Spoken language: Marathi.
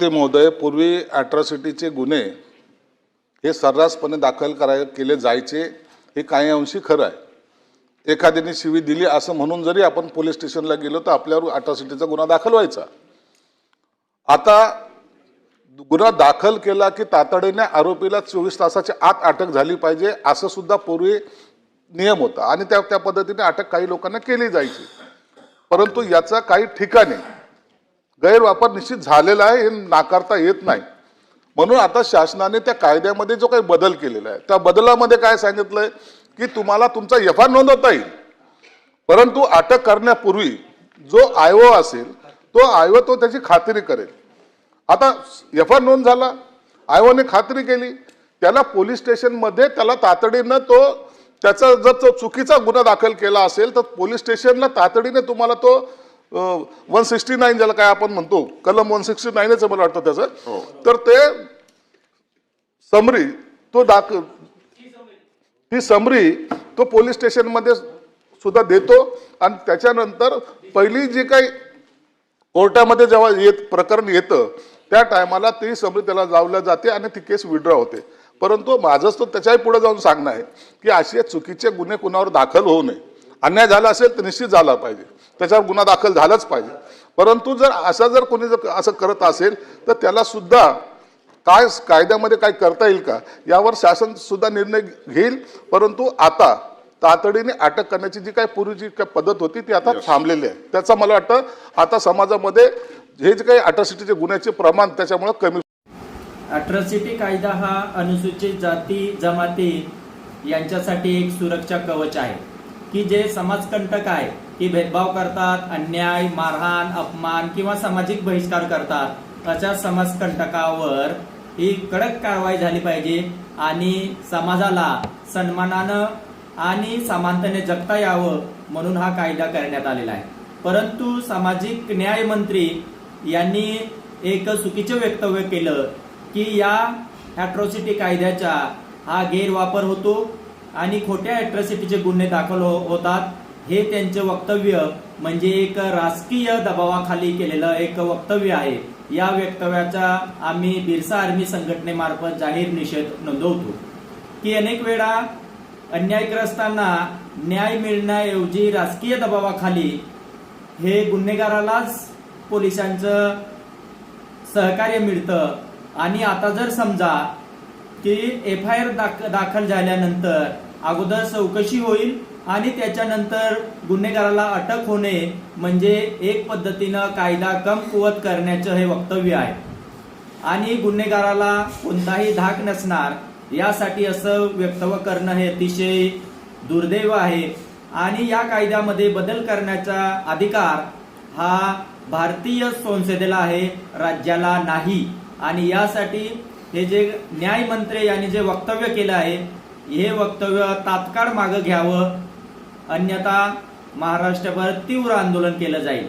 ते महोदय, पूर्वी अॅट्रॉसिटीचे गुन्हे हे सर्रासपणे दाखल केले जायचे, हे काही अंशी खरं आहे। एखाद्याने शिवी दिली असं म्हणून जरी आपण पोलीस स्टेशनला गेलो तर आपल्यावर अॅट्रॉसिटीचा गुन्हा दाखल व्हायचा। आता गुन्हा दाखल केला की तातडीने आरोपीला 24 तासाच्या आत अटक झाली पाहिजे असं सुद्धा पूर्वी नियम होता आणि त्या पद्धतीने अटक काही लोकांना केली जायची। परंतु याचा काही ठिकाणी गैरवापर निश्चित झालेला आहे, हे नाकारता येत नाही। म्हणून आता शासनाने त्या कायद्यामध्ये जो काही बदल केलेला आहे त्या बदलामध्ये काय सांगितलंय की तुम्हाला तुमचा एफआयआर नोंदवता येईल, परंतु अटक करण्यापूर्वी जो आयओ असेल तो आयओ तो त्याची खात्री करेल। आता एफआयआर नोंद झाला, आयओने खात्री केली, त्याला पोलीस स्टेशनमध्ये त्याला तातडीनं त्याचा जर तो चुकीचा गुन्हा दाखल केला असेल तर पोलीस स्टेशनला तातडीने तुम्हाला तो 169 ज्याला काय आपण म्हणतो, कलम 169च मला वाटतं त्याचं, तर ते समरी तो ती समरी तो पोलीस स्टेशनमध्ये सुद्धा देतो आणि त्याच्यानंतर पहिली जी काही कोर्टामध्ये जेव्हा प्रकरण येतं त्या टायमाला ती समरी त्याला जावल्या जाते आणि ती केस विड्रॉ होते। परंतु माझं तर त्याच्याही पुढे जाऊन सांगणं आहे की असे चुकीचे गुन्हे कुणावर दाखल होऊ नये। अन्याय झाला असेल तर निश्चित झाला पाहिजे, त्याच्यावर गुन्हा दाखल झालाच पाहिजे। परंतु जर कोणी असं करत असेल तर त्याला सुद्धा काय कायद्यामध्ये काय करता येईल का यावर शासन सुद्धा निर्णय घेईल। परंतु आता तातडीने अटक करण्याची जी काही पूर्वीची काय पद्धत होती ती आता थांबलेली आहे। त्याचा मला वाटतं आता समाजामध्ये हे जे काही अॅट्रॉसिटीचे गुन्ह्याचे प्रमाण त्याच्यामुळे कमी। अॅट्रॉसिटी कायदा हा अनुसूचित जाती जमाती यांच्यासाठी एक सुरक्षा कवच आहे की जे समाजकंटक आहे की भेदभाव करतात, अन्याय, मारहाण, अपमान किंवा सामाजिक बहिष्कार करतात, अशा समाजकंटकावर ही कडक कारवाई झाली पाहिजे आणि समाजाला सन्मानानं आणि समानतेने जगता यावं म्हणून हा कायदा करण्यात आलेला आहे। परंतु सामाजिक न्याय मंत्री यांनी एक चुकीचे वक्तव्य केलं की या अॅट्रॉसिटी कायद्याचा हा गैरवापर होतो आणि खोट्या अॅट्रॉसिटीचे गुन्हे दाखल होतात। हे त्यांचे वक्तव्य म्हणजे एक राजकीय दबावाखाली केलेलं एक वक्तव्य आहे। या वक्तव्याचा आम्ही बिरसा आर्मी संघटनेमार्फत जाहीर निषेध नोंदवतो की अनेक वेळा अन्यायग्रस्तांना न्याय मिळण्याऐवजी राजकीय दबावाखाली हे गुन्हेगारालाच पोलिसांचं सहकार्य मिळतं आणि आता जर समजा की एफआयआर दाखल झाल्यानंतर अगोदर चौकशी होईल आणि त्याच्यानंतर गुन्हेगाराला अटक होणे म्हणजे एक पद्धतीनं कायदा कमकुवत करण्याचं हे वक्तव्य आहे आणि गुन्हेगाराला कोणताही धाक नसणार यासाठी असं वक्तव्य करणं हे अतिशय दुर्दैव आहे। आणि या कायद्यामध्ये बदल करण्याचा अधिकार हा भारतीय संसदेला आहे, राज्याला नाही। आणि यासाठी हे जे न्यायमंत्री यांनी जे वक्तव्य केलं आहे हे वक्तव्य तात्काळ मागे घ्यावं, अन्यथा महाराष्ट्रभर तीव्र आंदोलन केलं जाईल।